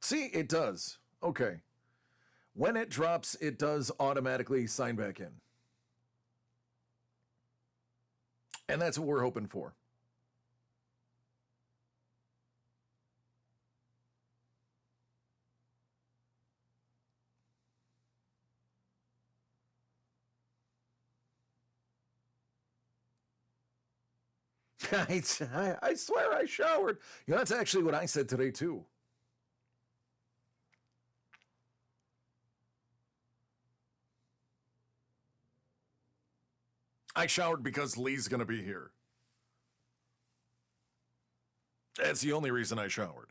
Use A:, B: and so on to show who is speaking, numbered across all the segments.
A: See, it does. Okay. When it drops, it does automatically sign back in. And that's what we're hoping for. I swear I showered. You know, that's actually what I said today, too. I showered because Lee's going to be here. That's the only reason I showered.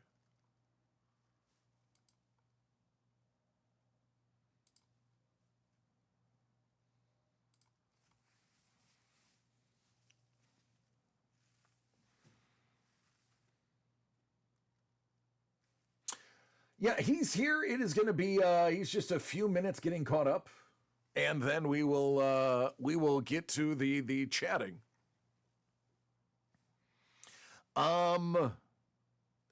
A: Yeah, he's here. It is going to be, he's just a few minutes getting caught up. And then we will get to the chatting. You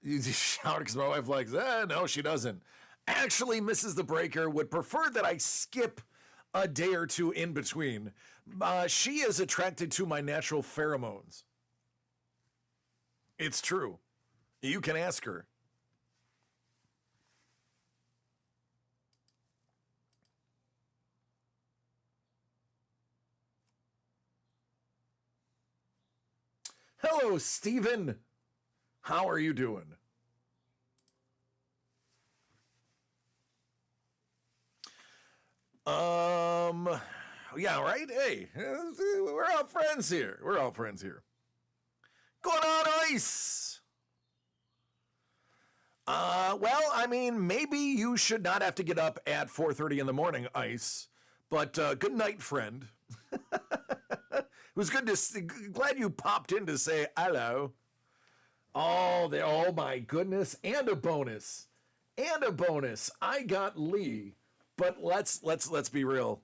A: just shout because my wife likes, no, she doesn't. Actually, Mrs. The Breaker would prefer that I skip a day or two in between. She is attracted to my natural pheromones. It's true. You can ask her. Hello, Stephen. How are you doing? Yeah, right? Hey, we're all friends here. We're all friends here. Going on ice. Well, I mean, maybe you should not have to get up at 4:30 in the morning, Ice. But good night, friend. It was good to see, glad you popped in to say hello. Oh my goodness, and a bonus. And a bonus. I got Lee, but let's be real.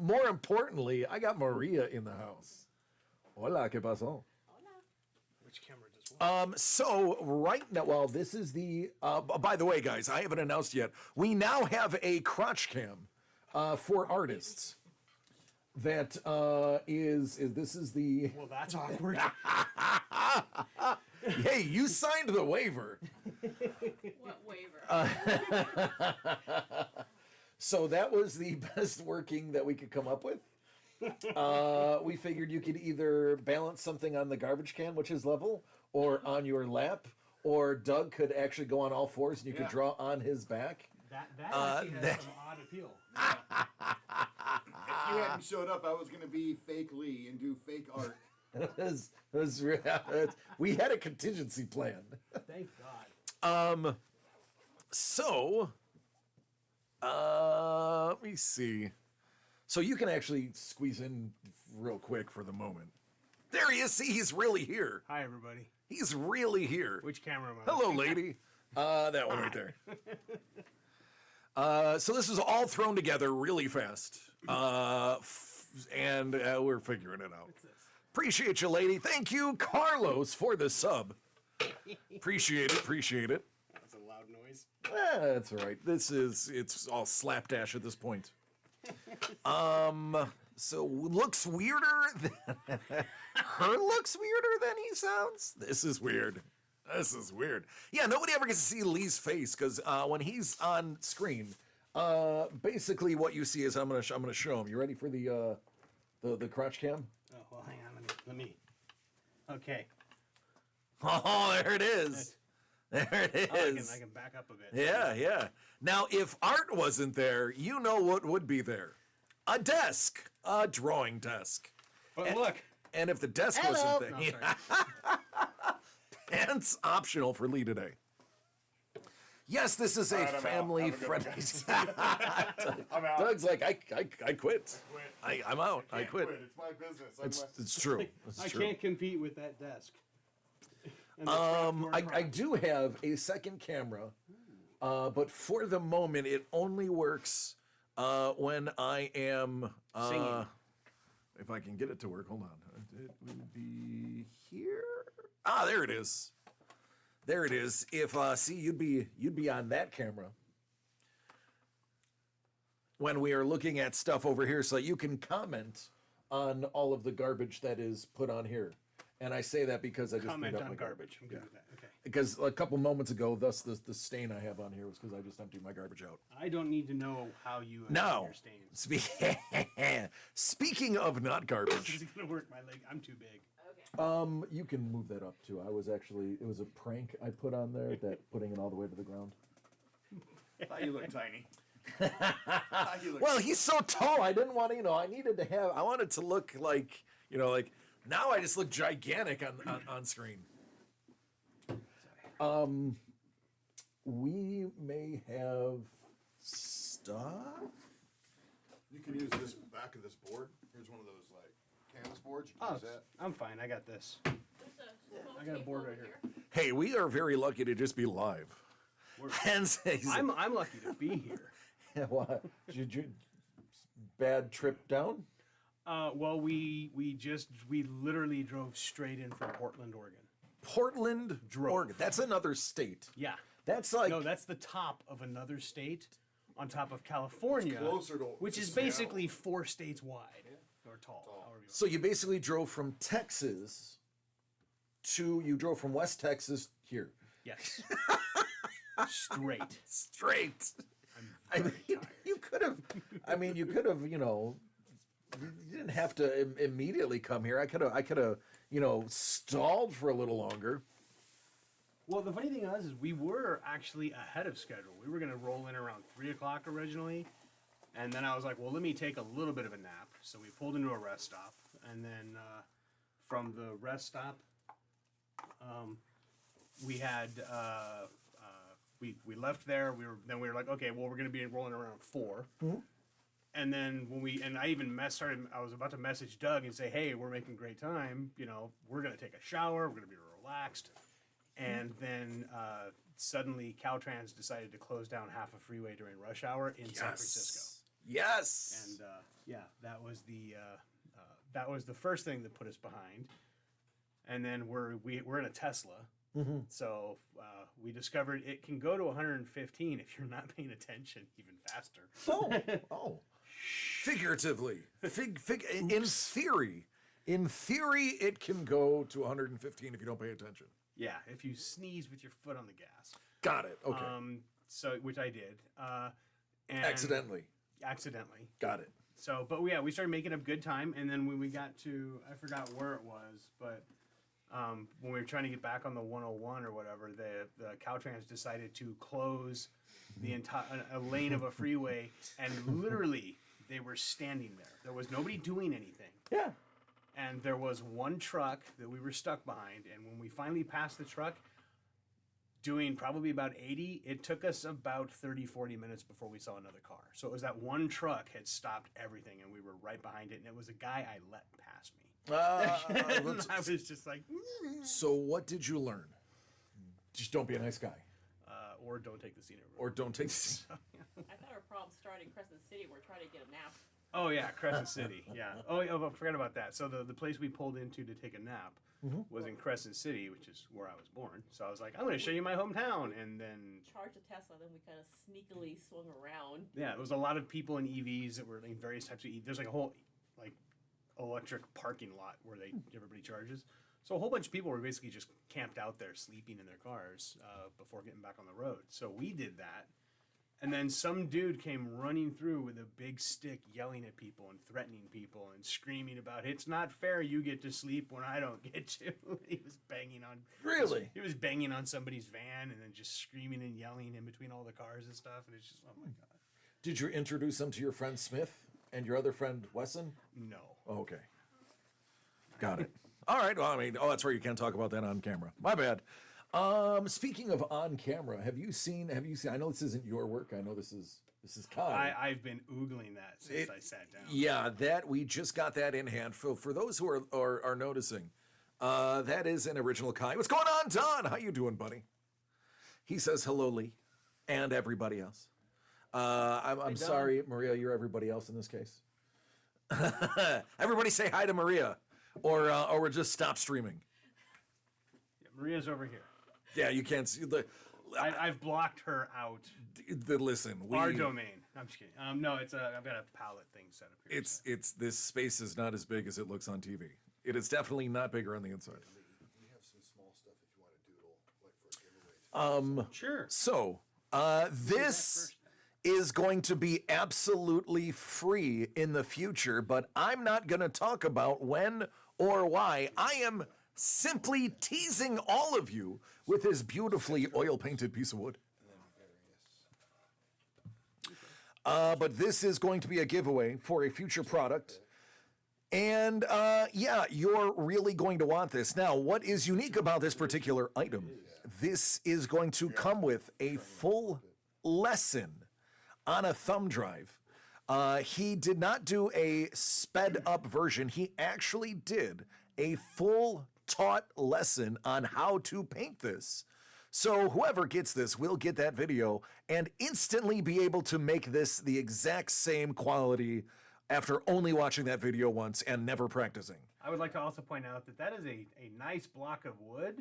A: More importantly, I got Maria in the house. Hola, ¿qué pasó?
B: Which camera does what?
A: So right now, well, this is the. By the way, guys, I haven't announced yet. We now have a crotch cam for artists. That is this is the.
B: Well, that's awkward.
A: Hey, you signed the waiver.
C: What waiver?
A: So that was the best working that we could come up with. We figured you could either balance something on the garbage can, which is level, or on your lap, or Doug could actually go on all fours and you could draw on his back.
B: That actually has some odd appeal.
D: If you hadn't showed up, I was going to be fake Lee and do fake art.
A: We had a contingency plan.
B: Thank God.
A: So, let me see. So you can actually squeeze in real quick for the moment. There he is. See, he's really here.
B: Hi, everybody.
A: He's really here.
B: Which camera am I?
A: Hello, lady. That one right there. So this was all thrown together really fast. And we're figuring it out.
B: What's this?
A: Appreciate you, lady. Thank you, Carlos, for the sub. Appreciate it.
B: That's a loud noise.
A: That's all right. It's all slapdash at this point. So looks weirder than her looks weirder than he sounds. This is weird. Yeah, nobody ever gets to see Lee's face because when he's on screen, basically what you see is I'm gonna show him. You ready for the crotch cam?
B: Oh, well, hang on. Let me. Okay.
A: Oh, there it is. There it is.
B: I can back up a bit.
A: Yeah. Now, if Art wasn't there, you know what would be there? A desk, a drawing desk.
B: But look.
A: And if the desk
B: Hello.
A: wasn't there,
B: No, sorry.
A: pants optional for Lee today. Yes, this is a family friendly.
D: I'm out.
A: Doug's like, I quit. I'm out. I
D: Can't
A: quit.
D: It's my business.
A: It's true. It's
B: I
A: true.
B: can't compete with that desk.
A: I do have a second camera, but for the moment, it only works when I am
B: Singing.
A: If I can get it to work, hold on. It would be here. Ah, there it is. There it is. If see, you'd be on that camera when we are looking at stuff over here, so you can comment on all of the garbage that is put on here. And I say that because I just
B: Comment
A: cleaned up
B: on
A: my
B: garbage. I'm good with that. Okay.
A: Because a couple moments ago, thus the stain I have on here was because I just emptied my garbage out.
B: I don't need to know how you
A: Now,
B: your stains.
A: speaking of not
B: This
A: garbage,
B: is gonna work. My leg. I'm too big.
C: Okay.
A: you can move that up too. I was actually, it was a prank I put on there, that putting it all the way to the ground.
D: Thought you look tiny. Thought you look
A: Well, he's so tall. I didn't want to, I wanted to look like, like, now I just look gigantic on screen. We may have stuff.
D: You can use this back of this board. Here's one of those like canvas boards. You can
B: Oh,
D: use that.
B: I'm fine. I got this.
C: There's a
B: I got a
C: tape
B: board
C: over
B: right here.
A: Hey, we are very lucky to just be live.
B: We're-
A: Hence,
B: I'm lucky to be here.
A: what? Did you bad trip down?
B: Well, we literally drove straight in from Portland, Oregon.
A: Portland,
B: Drove.
A: Oregon. That's another state.
B: Yeah.
A: That's like
B: No, that's the top of another state on top of California,
D: Closer to
B: which
D: to
B: is
D: Seattle.
B: basically 4 states wide or tall. However you
A: so you basically drove from Texas you drove from West Texas here.
B: Yes. Straight.
A: Straight. I
B: I'm
A: mean,
B: very tired.
A: you could have, you didn't have to immediately come here. I could have, stalled for a little longer.
B: Well, the funny thing is we were actually ahead of schedule. We were going to roll in around 3 o'clock originally. And then I was like, well, let me take a little bit of a nap. So we pulled into a rest stop. And then from the rest stop, we had, we left there. We were like, okay, well, we're going to be rolling around 4. And then I was about to message Doug and say, hey, we're making great time. We're going to take a shower. We're going to be relaxed. And then suddenly Caltrans decided to close down half a freeway during rush hour in San Francisco.
A: Yes.
B: And that was the first thing that put us behind. And then we're in a Tesla. So we discovered it can go to 115 if you're not paying attention even faster.
A: Oh. Figuratively. In theory, it can go to 115 if you don't pay attention.
B: Yeah, if you sneeze with your foot on the gas.
A: Got it. Okay.
B: So which I did. And
A: Accidentally.
B: Accidentally.
A: Got it.
B: So, but yeah, we started making up good time, and then when we got to, I forgot where it was, but when we were trying to get back on the 101 or whatever, the Caltrans decided to close the entire a lane of a freeway, and literally they were standing there. There was nobody doing anything.
A: Yeah.
B: And there was one truck that we were stuck behind, and when we finally passed the truck, doing probably about 80, it took us about 30, 40 minutes before we saw another car. So it was that one truck had stopped everything, and we were right behind it, and it was a guy I let pass me. And I was just like,
A: So what did you learn? Just don't be a nice guy.
B: or don't take the scenic road.
A: Or don't take...
C: I thought our problem started in Crescent City. We're trying to get a nap.
B: Oh yeah, Crescent City. Yeah. Oh, I forgot about that. So the place we pulled into to take a nap was in Crescent City, which is where I was born. So I was like, I'm going to show you my hometown, and then
C: Charged a Tesla, then we kind of sneakily swung around.
B: yeah, there was a lot of people in EVs that were in various types of EVs. There's like a whole like electric parking lot where everybody charges. So a whole bunch of people were basically just camped out there sleeping in their cars before getting back on the road. So we did that. And then some dude came running through with a big stick yelling at people and threatening people and screaming about, it's not fair you get to sleep when I don't get to. He was banging on...
A: Really?
B: He was banging on somebody's van and then just screaming and yelling in between all the cars and stuff. And it's just, oh my God.
A: Did you introduce him to your friend Smith and your other friend Wesson?
B: No.
A: Oh, okay. Got it. All right. Well, I mean, that's right. You can't talk about that on camera. My bad. Speaking of on camera, have you seen, I know this isn't your work. I know this is Kai.
B: I've been oogling that since I sat down.
A: Yeah, we just got that in hand. For those who are noticing, that is an original Kai. What's going on, Don? How you doing, buddy? He says hello, Lee, and everybody else. I'm sorry, Maria, you're everybody else in this case. Everybody say hi to Maria, or we'll just stop streaming.
B: Yeah, Maria's over here.
A: Yeah, you can't see the.
B: I've blocked her out.
A: Listen,
B: Our domain. I'm just kidding. No, it's I've got a palette thing set up here.
A: it's this space is not as big as it looks on TV. It is definitely not bigger on the inside.
D: We have some small stuff if you want to doodle, like for a giveaway.
B: Sure.
A: So, this is going to be absolutely free in the future, but I'm not going to talk about when or why. I am simply teasing all of you with this beautifully oil-painted piece of wood. But this is going to be a giveaway for a future product. And yeah, you're really going to want this. Now, what is unique about this particular item? This is going to come with a full lesson on a thumb drive. He did not do a sped up version. He actually did a full taught lesson on how to paint this. So whoever gets this will get that video and instantly be able to make this the exact same quality after only watching that video once and never practicing.
B: I would like to also point out that that is a nice block of wood.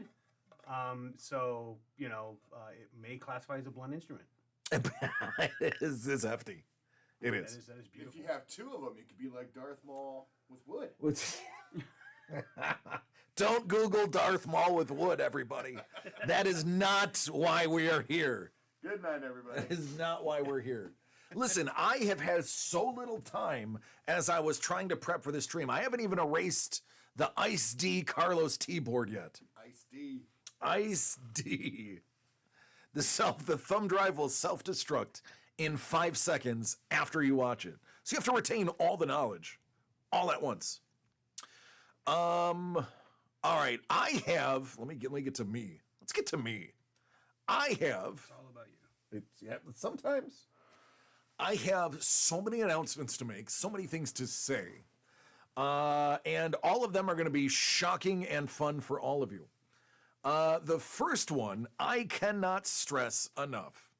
B: So, you know, it may classify as a blunt instrument.
A: It is hefty. It is.
B: That is
D: If
B: beautiful.
D: you have two of them, you could be like Darth Maul with wood.
A: Don't Google Darth Maul with wood, everybody. That is not why we are here.
D: Good night, everybody.
A: That is not why we're here. Listen, I have had so little time as I was trying to prep for this stream. I haven't even erased the Ice D Carlos T board yet.
D: Ice D.
A: Ice D. The thumb drive will self-destruct in 5 seconds after you watch it. So you have to retain all the knowledge all at once. All right, I have, let me get to me. Let's get to me. I have,
B: It's all about you.
A: sometimes I have so many announcements to make, so many things to say, and all of them are going to be shocking and fun for all of you. The first one, I cannot stress enough.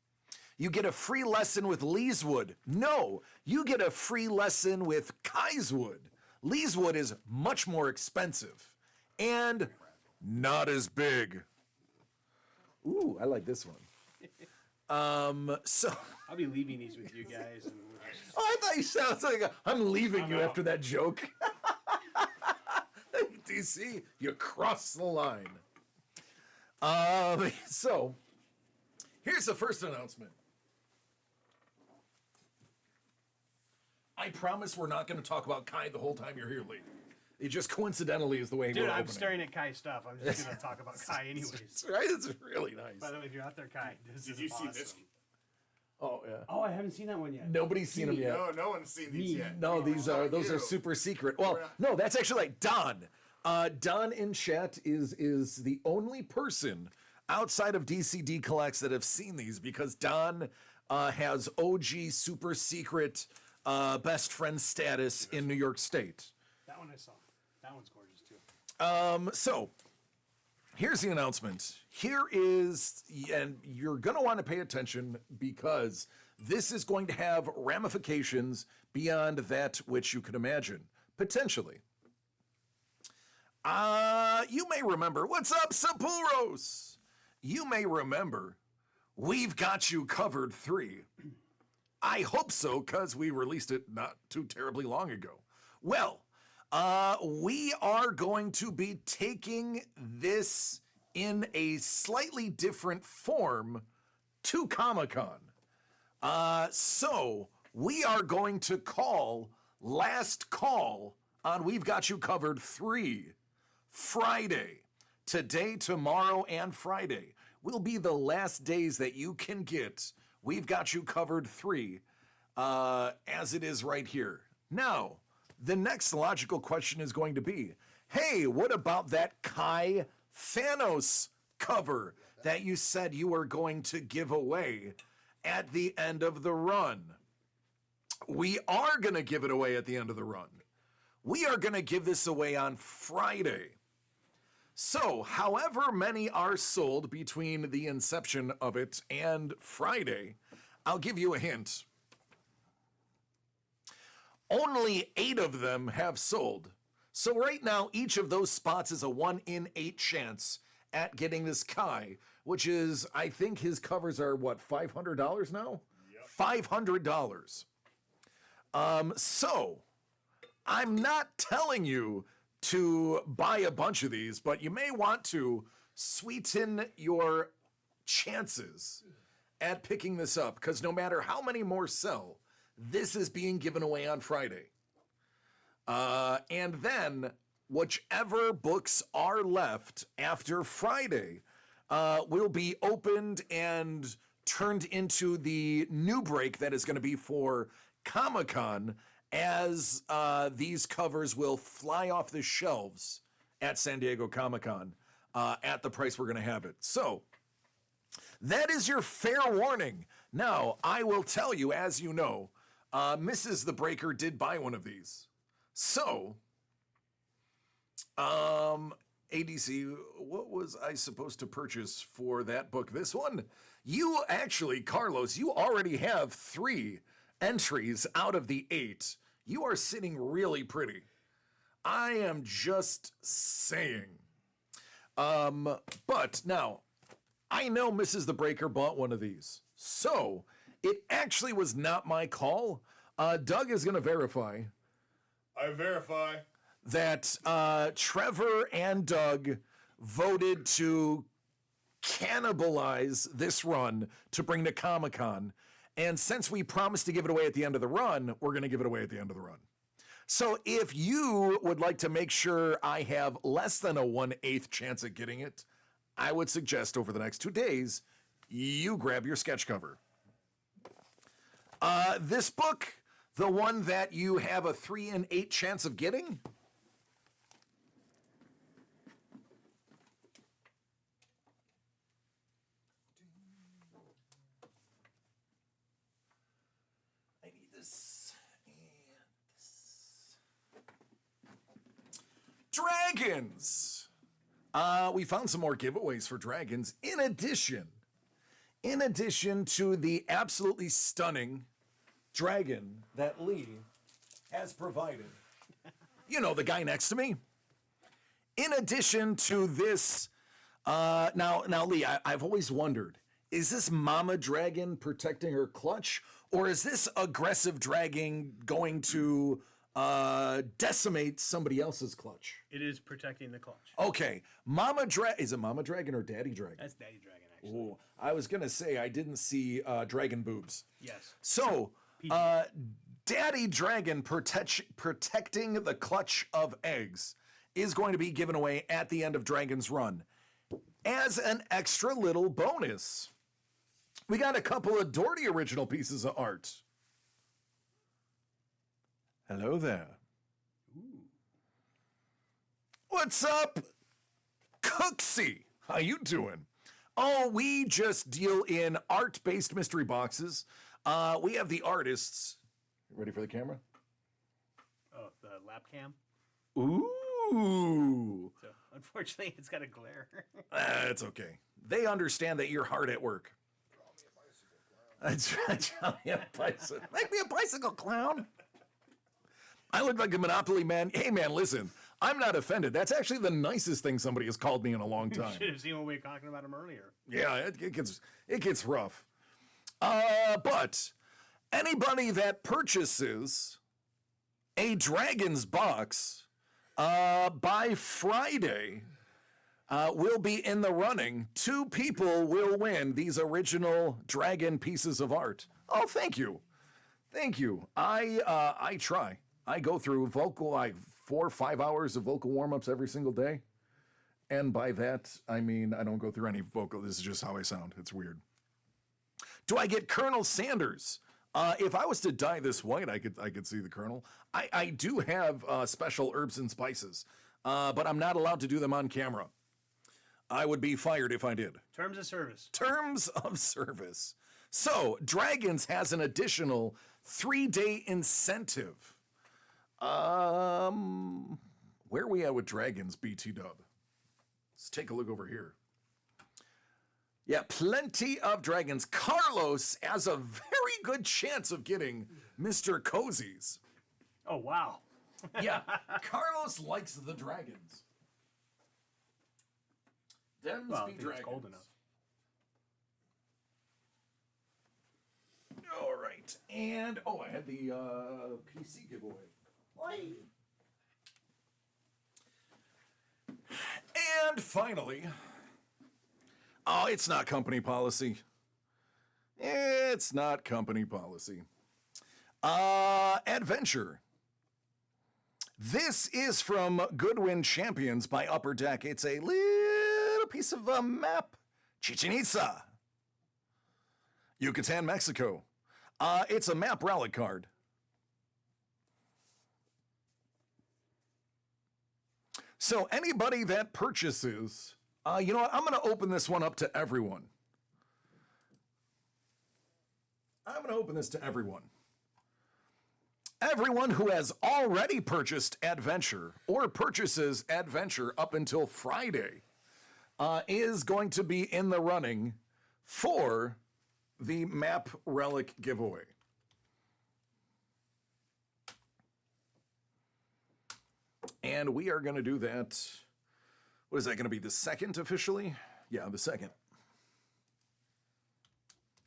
A: You get a free lesson with Leeswood. No, you get a free lesson with Kaiswood. Leeswood is much more expensive and not as big. Ooh, I like this one. So
B: I'll be leaving these with you guys. And
A: oh, I thought you sounded like I'm leaving you after that joke. DC, you crossed the line. So here's the first announcement. I promise we're not going to talk about Kai the whole time you're here, Lee. It just coincidentally is the way
B: dude,
A: we're
B: I'm
A: opening.
B: staring at Kai stuff. I'm just going to talk about Kai anyways.
A: Right? It's really nice.
B: By the way, if you're out there, Kai, this
D: Did
B: is
D: you see
B: awesome.
D: this?
A: Oh yeah.
B: Oh, I haven't seen that one yet.
A: Nobody's seen them yet.
D: No one's seen these
B: Me.
D: yet.
A: No, those are
D: you.
A: super secret. Well, no, that's actually like Don. Don in chat is the only person outside of DCD Collects that have seen these because Don has OG super secret best friend status in New York State.
B: That one I saw. That one's gorgeous too.
A: So here's the announcement. Here is, and you're going to want to pay attention because this is going to have ramifications beyond that which you could imagine, potentially. You may remember, what's up, Sepulros? You may remember, We've Got You Covered 3. I hope so, because we released it not too terribly long ago. Well, we are going to be taking this in a slightly different form to Comic-Con. So we are going to call Last Call on We've Got You Covered 3 Friday. Today, tomorrow, and Friday will be the last days that you can get We've Got You Covered 3 as it is right here. Now, the next logical question is going to be, hey, what about that Kai Thanos cover that you said you were going to give away at the end of the run? We are going to give it away at the end of the run. We are going to give this away on Friday. So, however many are sold between the inception of it and Friday, I'll give you a hint. Only 8 of them have sold. So right now, each of those spots is a 1 in 8 chance at getting this Kai, which is, I think his covers are, what, $500 now? Yep. $500. So, I'm not telling you to buy a bunch of these, but you may want to sweeten your chances at picking this up, because no matter how many more sell, this is being given away on Friday. And then, whichever books are left after Friday will be opened and turned into the new break that is going to be for Comic-Con, as these covers will fly off the shelves at San Diego Comic-Con at the price we're going to have it. So, that is your fair warning. Now, I will tell you, as you know, Mrs. the Breaker did buy one of these. So, ADC, what was I supposed to purchase for that book? This one? You actually, Carlos, you already have 3 entries out of the 8. You are sitting really pretty. I am just saying. But now, I know Mrs. the Breaker bought one of these. So, it actually was not my call. Doug is going to verify.
D: I verify
A: That Trevor and Doug voted to cannibalize this run to bring to Comic-Con. And since we promised to give it away at the end of the run, we're going to give it away at the end of the run. So if you would like to make sure I have less than a 1/8 chance at getting it, I would suggest over the next 2 days, you grab your sketch cover. This book, the one that you have a 3 in 8 chance of getting, I need this and this. Dragons! We found some more giveaways for Dragons in addition to the absolutely stunning dragon that Lee has provided. You know, the guy next to me. In addition to this, now Lee, I've always wondered, is this mama dragon protecting her clutch, or is this aggressive dragon going to decimate somebody else's clutch?
B: It is protecting the clutch.
A: Okay, is it mama dragon or daddy dragon?
B: That's Daddy Dragon, actually.
A: Ooh, I was gonna say I didn't see dragon boobs.
B: Yes.
A: So, Daddy Dragon protecting the clutch of eggs is going to be given away at the end of Dragon's Run as an extra little bonus. We got a couple of Doherty original pieces of art. Hello there.
B: Ooh.
A: What's up, Kohse? How you doing? Oh, we just deal in art-based mystery boxes. We have the artists. Ready for the camera?
B: Oh, the lap cam.
A: Ooh.
B: So, unfortunately, it's got a glare.
A: It's okay. They understand that you're hard at work. That's right. Make me a bicycle clown. I look like a Monopoly man. Hey, man, listen. I'm not offended. That's actually the nicest thing somebody has called me in a long time.
B: Should have seen when we were talking about him earlier.
A: Yeah, it gets rough. But anybody that purchases a Dragon's box by Friday will be in the running. 2 people will win these original Dragon pieces of art. Oh, thank you. Thank you. I try. I go through 4 or 5 hours of vocal warm-ups every single day. And by that, I mean, I don't go through any vocal. This is just how I sound. It's weird. Do I get Colonel Sanders? If I was to dye this white, I could see the Colonel. I do have special herbs and spices, but I'm not allowed to do them on camera. I would be fired if I did.
B: Terms of service.
A: Terms of service. So, Dragons has an additional 3-day incentive. Where are we at with Dragons, BT Dub? Let's take a look over here. Yeah, plenty of Dragons. Carlos has a very good chance of getting Mr. Cozy's.
B: Oh, wow.
A: Yeah, Carlos likes the Dragons. Them's
B: Well,
A: be
B: if it's
A: Dragons.
B: cold enough.
A: right. And, oh, I had the PC giveaway. And finally, oh, it's not company policy. It's not company policy. Adventure. This is from Goodwin Champions by Upper Deck. It's a little piece of a map. Chichen Itza, Yucatan, Mexico. It's a map relic card. So anybody that purchases, you know what? I'm going to open this one up to everyone. I'm going to open this to everyone. Everyone who has already purchased Adventure or purchases Adventure up until Friday is going to be in the running for the map relic giveaway. And we are going to do that. What is that going to be? The second officially? Yeah, the second.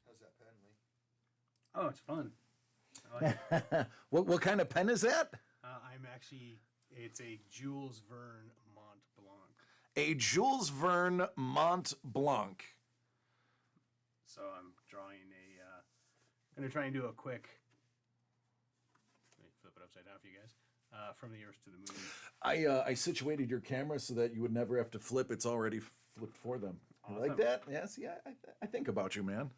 D: How's that pen, Lee?
B: Oh, it's fun. I like it.
A: What kind of pen is that?
B: It's a Jules Verne Mont Blanc.
A: A Jules Verne Mont Blanc.
B: So I'm drawing going to try and do a quick, let me flip it upside down for you guys, from the Earth to the Moon.
A: I situated your camera so that you would never have to flip. It's already flipped for them. You like
B: Awesome.
A: that? Yes, yeah. I think about you, man.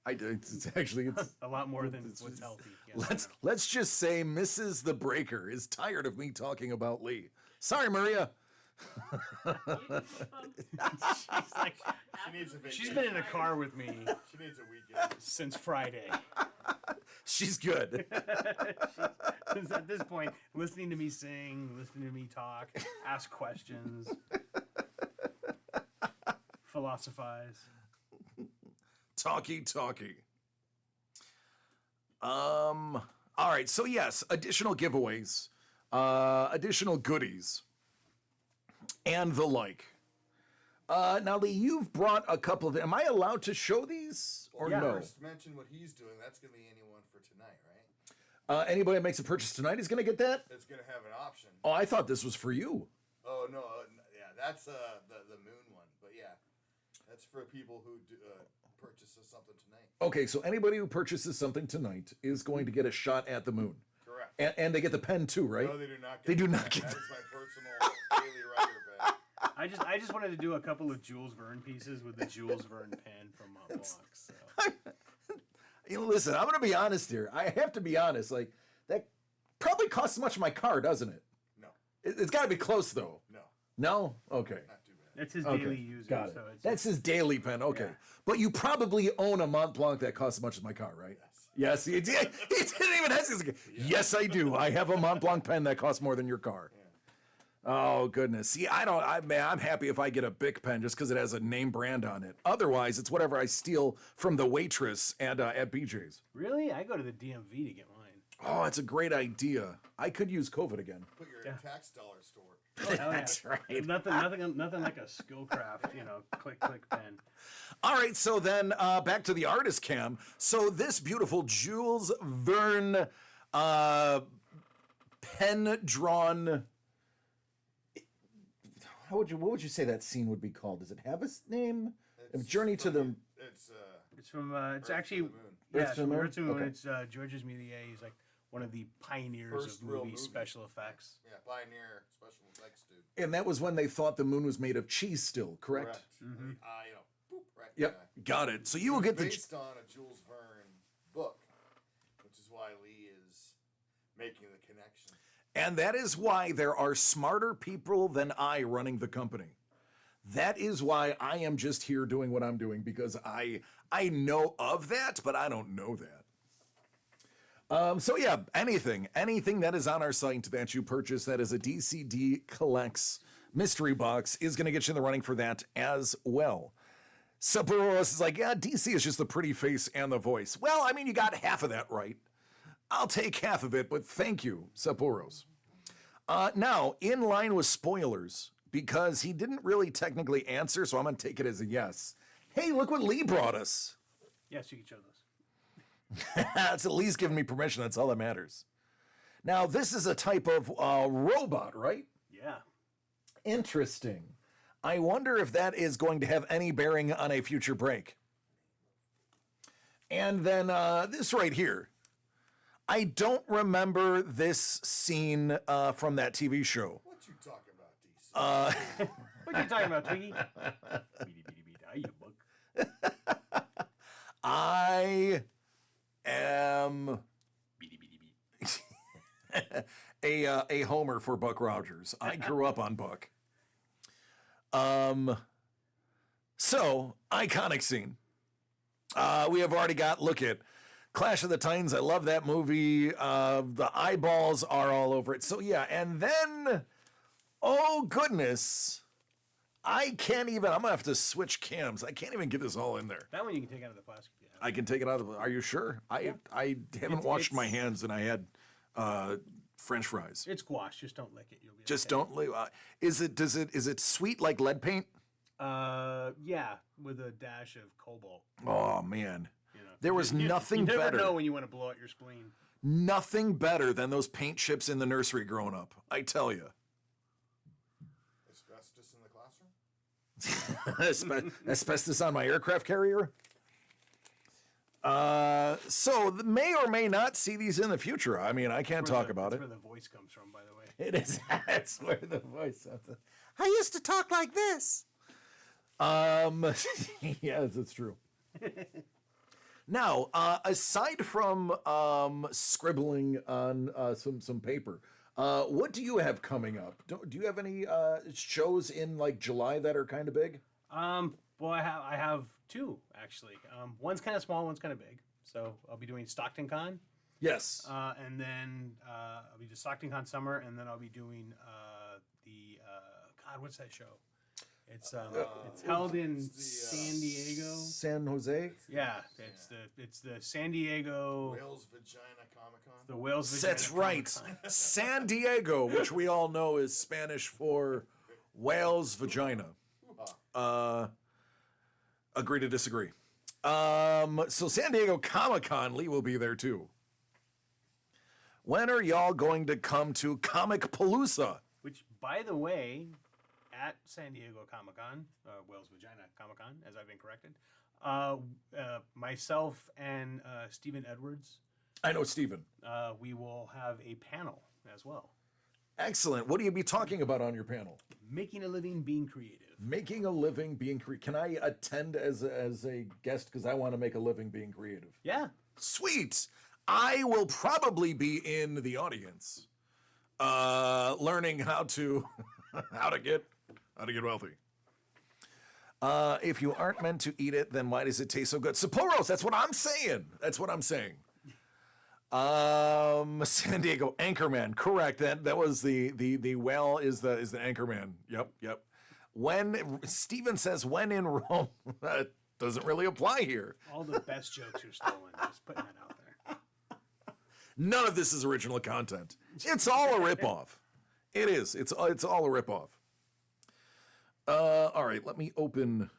A: I do. It's actually
B: A lot more than what's healthy. Yes,
A: let's just say Mrs. the Breaker is tired of me talking about Lee. Sorry, Maria.
B: She's like,
D: She needs a vacation.
B: she's been in a car with me
D: She needs a weekend.
B: since Friday.
A: She's good.
B: She's at this point listening to me sing, listening to me talk, ask questions, philosophize.
A: Talkie. All right. So yes, additional giveaways, additional goodies, and the like. Now, Lee, you've brought a couple of. Am I allowed to show these or
B: Yeah.
A: no?
D: First, mention what he's doing. That's going to be anyone for tonight, right?
A: Anybody that makes a purchase tonight is going to get that.
D: It's going to have an option.
A: Oh, I thought this was for you.
D: Oh, no. Yeah, that's the moon one. But yeah, that's for people who purchases something tonight.
A: Okay, so anybody who purchases something tonight is going to get a shot at the moon,
D: Correct.
A: and they get the pen too, right?
D: No, they do not get
A: They do
D: the
A: not
D: pen.
A: get
D: That
A: the-
D: is my personal daily writer pen.
B: I just wanted to do a couple of Jules Verne pieces with the Jules Verne pen from Mont Blanc. So.
A: You know, listen, I'm going to be honest here. I have to be honest. Like, that probably costs as much as my car, doesn't it?
D: No,
A: It's got to be close, though.
D: no,
A: No? Okay.
D: not too bad.
B: That's his
A: Okay.
B: daily user.
A: Got it.
B: So it's
A: That's his daily pen. Okay.
B: Yeah.
A: But you probably own a Mont Blanc that costs as much as my car, right? Yes. He didn't even hesitate. Yes, I do. I have a Mont Blanc pen that costs more than your car. Oh, goodness. See, I'm happy if I get a Bic pen just because it has a name brand on it. Otherwise, it's whatever I steal from the waitress at BJ's.
B: Really? I go to the DMV to get mine.
A: Oh, it's a great idea. I could use COVID again.
D: Put your
B: Yeah.
D: tax dollar store.
B: Oh, hell yeah.
A: That's right.
B: Nothing like a Skillcraft, click pen.
A: All right, so then back to the artist cam. So this beautiful Jules Verne pen-drawn. What would you say that scene would be called? Does it have a name? A Journey to the.
D: It's
B: It's from. It's
D: Earth to
B: actually.
D: the Moon.
B: Yeah,
A: Earth
B: it's
A: to the
B: from
A: Moon?
B: Earth to the Moon.
A: Okay.
B: It's Georges Méliès. He's like one of the pioneers
D: First
B: of
D: real
B: movie
D: movie.
B: special effects.
D: Yeah, pioneer special effects dude.
A: And that was when they thought the moon was made of cheese still, correct?
D: Boop, right.
A: Yep,
D: yeah.
A: got it. So you will get the.
D: Based on a Jules Verne book, which is why Lee is making the connection.
A: And that is why there are smarter people than I running the company. That is why I am just here doing what I'm doing, because I know of that, but I don't know that. So yeah, anything that is on our site that you purchase that is a DCD Collects mystery box is going to get you in the running for that as well. Saburos is like, yeah, DC is just the pretty face and the voice. Well, I mean, you got half of that right. I'll take half of it, but thank you, Saburos. Now, in line with spoilers, because he didn't really technically answer, so I'm going to take it as a yes. Hey, look what Lee brought us.
B: Yes, you can show those.
A: It's at least giving me permission. That's all that matters. Now, this is a type of robot, right?
B: Yeah.
A: Interesting. I wonder if that is going to have any bearing on a future break. And then this right here. I don't remember this scene from that TV show.
D: What you talking about, DC?
B: What are you talking about, Twiggy? Beady, beady, beady, ah, you bug.
A: I am
B: Beady, beady, beady.
A: a homer for Buck Rogers. I grew up on Buck. So, iconic scene. We have already got, look at Clash of the Titans. I love that movie. The eyeballs are all over it. So, yeah, and then, oh, goodness. I can't even, I'm going to have to switch cams. I can't even get this all in there.
B: That one you can take out of the plastic. If you have.
A: I can take it out of, are you sure? I haven't washed my hands and I had French fries.
B: It's gouache. Just don't lick it. You'll be
A: Just
B: okay.
A: don't, is it sweet like lead paint?
B: Yeah, with a dash of cobalt.
A: Oh, man.
B: You know,
A: There was nothing
B: you never
A: better.
B: know when you want to blow out your spleen.
A: Nothing better than those paint chips in the nursery growing up. I tell you.
D: Asbestos in the classroom?
A: Asbestos on my aircraft carrier. So may or may not see these in the future. I mean, I can't talk about it.
B: That's where the voice comes from, by the way.
A: It is. That's where the voice. I used to talk like this. Yes, it's true. Now, aside from scribbling on some paper, what do you have coming up? Do you have any shows in like July that are kind of big?
B: Well, I have two actually. One's kind of small, one's kind of big. So I'll be doing Stockton Con,
A: Yes.
B: and then I'll be doing Stockton Con Summer, and then I'll be doing the God, what's that show? It's held in San Diego.
A: San Jose.
B: Yeah, it's the San Diego.
D: Whale's Vagina Comic Con?
B: The Whales. Vagina
A: That's right.
B: Comic-Con.
A: San Diego, which we all know is Spanish for whale's vagina. Agree to disagree. So San Diego Comic-Con, Lee will be there too. When are y'all going to come to Comic Palooza?
B: Which, by the way, at San Diego Comic Con, Whale's Vagina Comic Con, as I've been corrected, myself and Stephen Edwards,
A: I know Steven.
B: we will have a panel as well.
A: Excellent. What do you be talking about on your panel?
B: Making a living being creative.
A: Making a living being creative. Can I attend as a guest because I want to make a living being creative?
B: Yeah.
A: Sweet. I will probably be in the audience, learning how to how to get wealthy. If you aren't meant to eat it, then why does it taste so good? Sapporo's. That's what I'm saying. That's what I'm saying. San Diego Anchorman. Correct. That was the whale is the Anchorman. Yep. When Steven says when in Rome, that doesn't really apply here.
B: All the best jokes are stolen. Just putting that out there.
A: None of this is original content. It's all a ripoff. It is. It's all a ripoff. All right. Let me open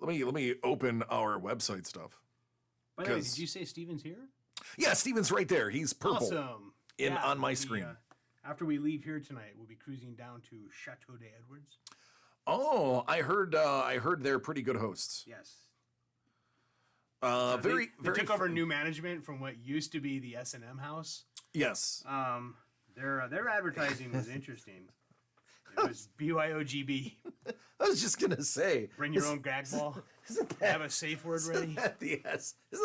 A: our website stuff.
B: By the way,
A: 'Cause-
B: did you say Steven's here?
A: Yeah, Steven's right there. He's purple.
B: Awesome.
A: On my
B: we'll be,
A: screen.
B: After we leave here tonight, we'll be cruising down to Chateau de Edwards.
A: Oh, I heard they're pretty good hosts.
B: Yes.
A: Very
B: They took over new management from what used to be the S&M house.
A: Yes.
B: Their advertising was interesting. It was BYOGB.
A: I was just gonna say.
B: Bring your own gag ball.
A: Isn't that,
B: Have a safe word ready.
A: isn't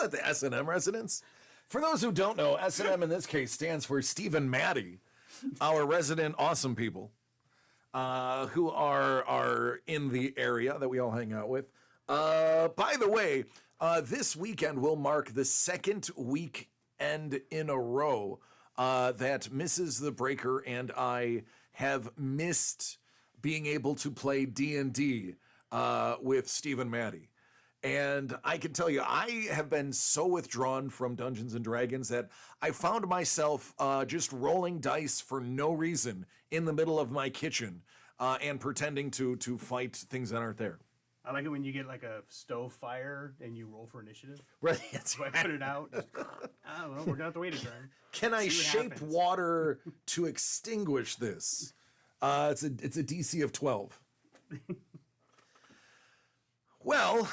A: that the S&M residence? For those who don't know, S&M in this case stands for Stephen Maddie, our resident awesome people, who are in the area that we all hang out with. By the way, this weekend will mark the second weekend in a row that Mrs. the Breaker and I have missed being able to play D&D with Stephen Maddie. And I can tell you, I have been so withdrawn from Dungeons and Dragons that I found myself just rolling dice for no reason in the middle of my kitchen and pretending to fight things that aren't there.
B: I like it when you get like a stove fire and you roll for initiative.
A: Right. That's
B: So I put it out. Well, we're gonna have to wait a turn.
A: Can I
B: See what
A: shape
B: happens.
A: water to extinguish this? It's a DC of 12. Well,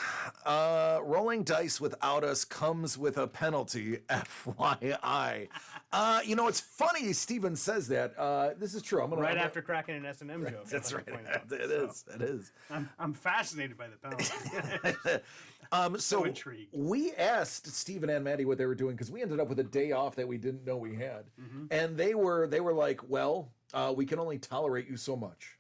A: rolling dice without us comes with a penalty, FYI. It's funny Steven says that. This is true. I'm gonna
B: Right after cracking an S&M joke.
A: That's
B: I'd
A: right.
B: like to point out.
A: It is.
B: I'm fascinated by the penalty.
A: So
B: intrigued.
A: we asked Steven and Maddie what they were doing because we ended up with a day off that we didn't know we had, and they were like, "Well, we can only tolerate you so much,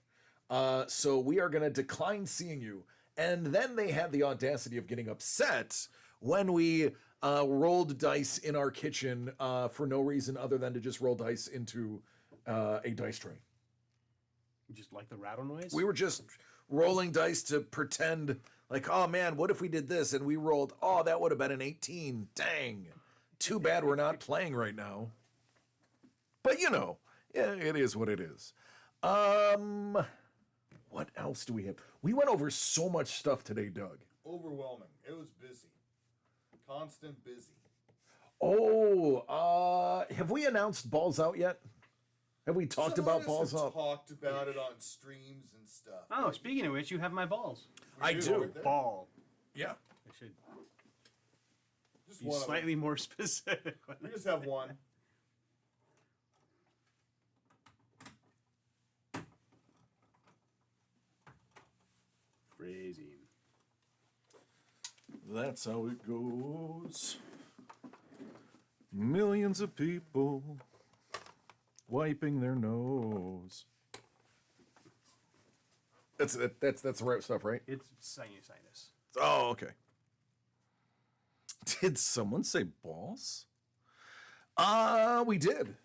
A: so we are going to decline seeing you." And then they had the audacity of getting upset when we rolled dice in our kitchen for no reason other than to just roll dice into a dice tray.
B: Just like the rattle noise.
A: We were just rolling dice to pretend like, oh man, what if we did this? And we rolled, oh, that would have been an 18. Dang. Too bad we're not playing right now. But yeah, it is what it is. What else do we have? We went over so much stuff today, Doug.
D: Overwhelming. It was busy. Constant busy.
A: Oh, have we announced Balls Out yet? Have we talked
D: Some
A: about
D: artists
A: Balls
D: have
A: Out?
D: talked about it on streams and stuff.
B: Oh, speaking of which, you have my balls.
A: I do.
D: right there.
B: Ball.
A: Yeah.
B: I should
D: Just
B: be
D: one of them.
B: slightly more specific.
D: We just have one.
B: Phrasing.
A: That's how it goes. Millions of people wiping their nose. That's the right stuff, right?
B: It's sinusitis.
A: Oh, okay. Did someone say balls? We did.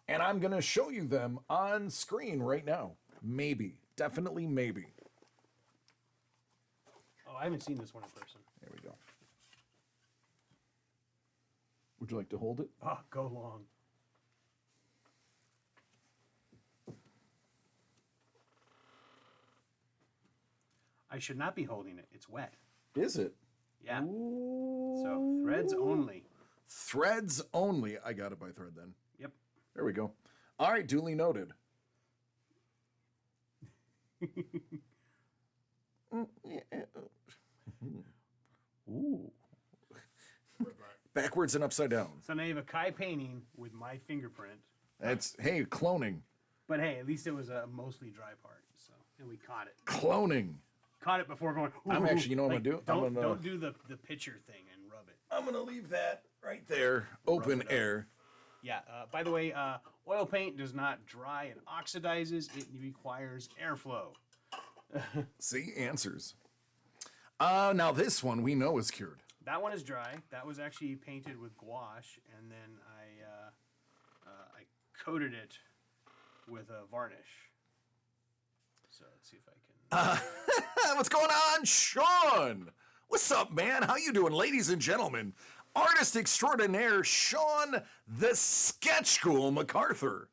A: And I'm going to show you them on screen right now. Maybe. Definitely maybe.
B: Oh, I haven't seen this one in person.
A: There we go. Would you like to hold it?
B: Oh, go long. I should not be holding it. It's wet.
A: Is it?
B: Yeah.
A: Ooh.
B: So threads only.
A: Threads only. I got it by thread then.
B: Yep.
A: There we go. All right, duly noted. Ooh. Backwards and upside down.
B: So now you have a Kai painting with my fingerprint.
A: That's, hey, cloning.
B: But hey, at least it was a mostly dry part. So and we caught it.
A: Cloning.
B: Caught it before going.
A: I'm
B: "Ooh,
A: actually, you know what I'm
B: like,
A: gonna do? I'm
B: Don't do the pitcher thing and rub it.
A: I'm going to leave that right there. Open air.
B: Yeah. By the way, oil paint does not dry and oxidizes. It requires airflow.
A: See, answers. Now this one we know is cured.
B: That one is dry. That was actually painted with gouache, and then I coated it with a varnish. So let's see if I can.
A: What's going on, Sean? What's up, man? How you doing, ladies and gentlemen? Artist extraordinaire Sean the Sketch Ghoul MacArthur.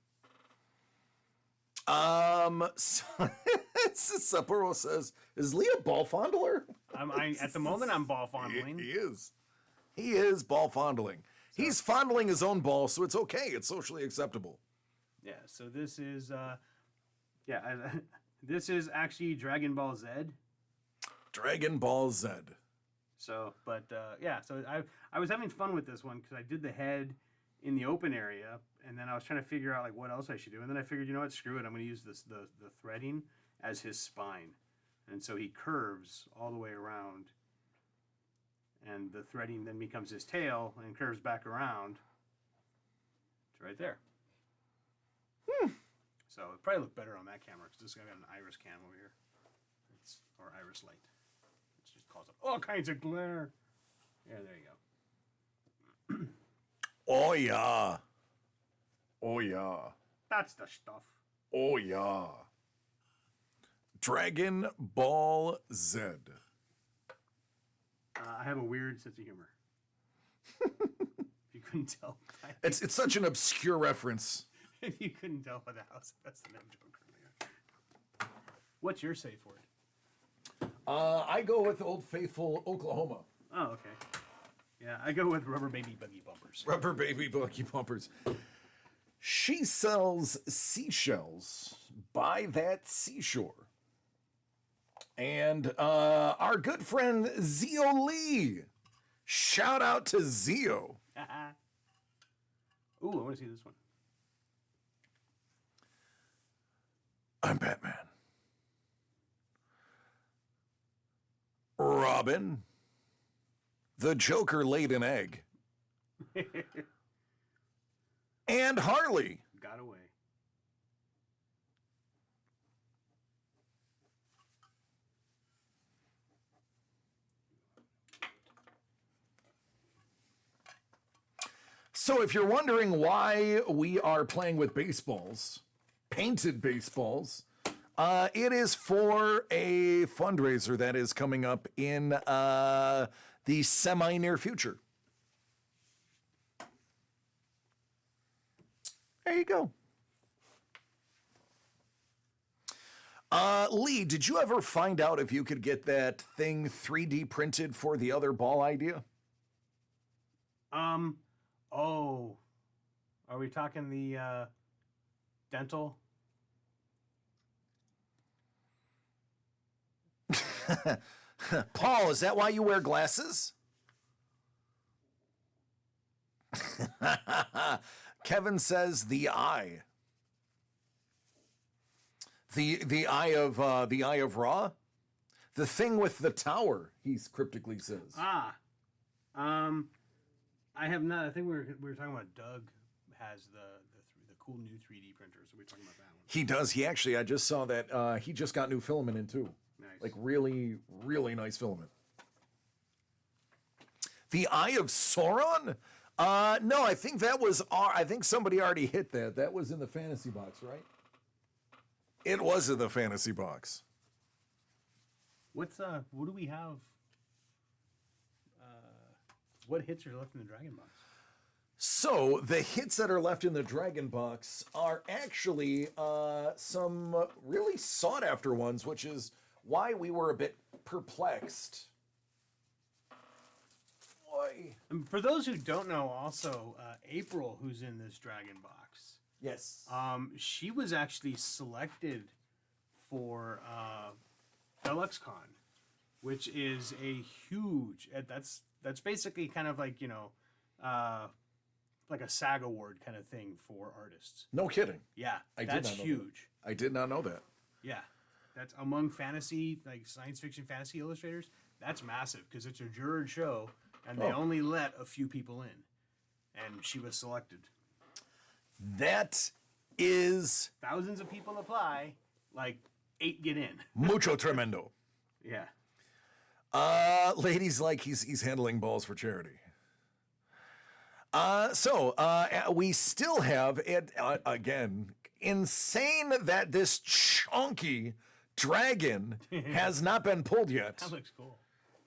A: Sapporo says, "Is Lee a ball fondler?"
B: At the moment, I'm ball fondling.
A: He is. He is ball fondling. He's fondling his own ball, so it's okay. It's socially acceptable.
B: Yeah. So this is this is actually Dragon Ball Z.
A: Dragon Ball Z.
B: So, but so I was having fun with this one because I did the head in the open area, and then I was trying to figure out like what else I should do, and then I figured, you know what, screw it, I'm going to use the threading as his spine, and so he curves all the way around, and the threading then becomes his tail and curves back around. It's right there. So it probably look better on that camera because this guy got an iris cam over here, or iris light. It just calls up all kinds of glare. Yeah, there you go.
A: Oh yeah. Oh yeah.
B: That's the stuff.
A: Oh yeah. Dragon Ball Z.
B: I have a weird sense of humor. If you couldn't tell.
A: It's such an obscure reference.
B: If you couldn't tell by the house, that's the name joke earlier. What's your safe word?
A: I go with Old Faithful, Oklahoma.
B: Oh, okay. Yeah, I go with rubber baby buggy bumpers.
A: Rubber baby buggy bumpers. She sells seashells by that seashore. And our good friend Zio Lee. Shout out to Zio.
B: Ooh, I want to see this one.
A: I'm Batman. Robin. The Joker laid an egg. And Harley.
B: Got away.
A: So if you're wondering why we are playing with baseballs, painted baseballs, it is for a fundraiser that is coming up in the semi-near future. There you go. Lee, did you ever find out if you could get that thing 3D printed for the other ball idea?
B: Oh. Are we talking the dental?
A: Paul, is that why you wear glasses? Kevin says the eye. The eye of Ra? The thing with the tower, he cryptically says.
B: I have not. I think we were talking about Doug has the cool new 3D printer, so we're talking about that one.
A: He does. He actually, I just saw that he just got new filament in too.
B: Nice.
A: Like really, really nice filament. The Eye of Sauron? No, I think that was I think somebody already hit that. That was in the fantasy box, right? It was in the fantasy box.
B: What do we have? What hits are left in the Dragon box?
A: So the hits that are left in the Dragon box are actually some really sought after ones, which is why we were a bit perplexed. Boy.
B: And for those who don't know, also April, who's in this Dragon box,
A: Yes.
B: she was actually selected for DeluxeCon, which is a huge. That's basically kind of like like a SAG award kind of thing for artists.
A: No kidding.
B: Yeah,
A: I did
B: that's
A: not know
B: huge.
A: I did not know that.
B: Yeah, that's among fantasy, like science fiction, fantasy illustrators. That's massive because it's a juror show, and they only let a few people in, and she was selected.
A: That is
B: Thousands of people apply, like 8 get in.
A: mucho tremendo.
B: Yeah.
A: Ladies like he's handling balls for charity. So we still have it again. Insane that this chunky dragon has not been pulled yet.
B: That looks cool.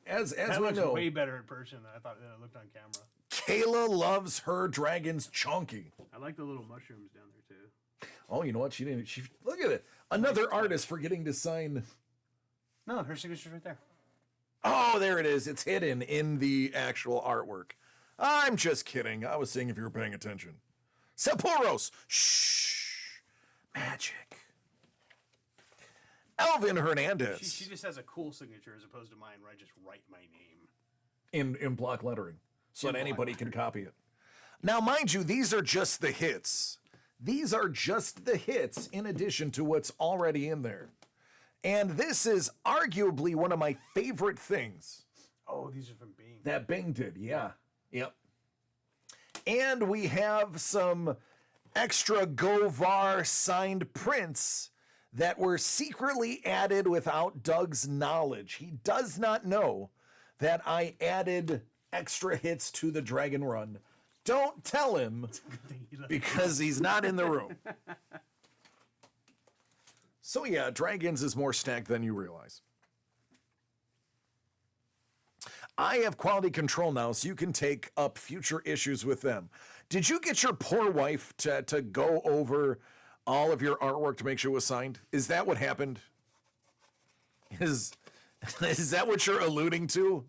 A: As
B: That
A: we
B: looks
A: know,
B: way better in person than I thought than it looked on camera.
A: Kayla loves her dragons chunky.
B: I like the little mushrooms down there too.
A: Oh, you know what? She didn't. She look at it. Another artist forgetting to sign.
B: No, her signature's right there.
A: Oh, there it is. It's hidden in the actual artwork. I'm just kidding. I was seeing if you were paying attention. Saporos. Shh. Magic. Elvin Hernandez.
B: She just has a cool signature as opposed to mine where I just write my name.
A: in block lettering so
B: In
A: that
B: block
A: anybody can copy it. Now, mind you, these are just the hits. These are just the hits in addition to what's already in there. And this is arguably one of my favorite things
B: Oh, these are from Bing.
A: that Bing did. Yeah. Yep. And we have some extra Govar signed prints that were secretly added without Doug's knowledge. He does not know that I added extra hits to the Dragon Run. Don't tell him because he's not in the room. So yeah, Dragons is more stacked than you realize. I have quality control now, so you can take up future issues with them. Did you get your poor wife to go over all of your artwork to make sure it was signed? Is that what happened? Is that what you're alluding to?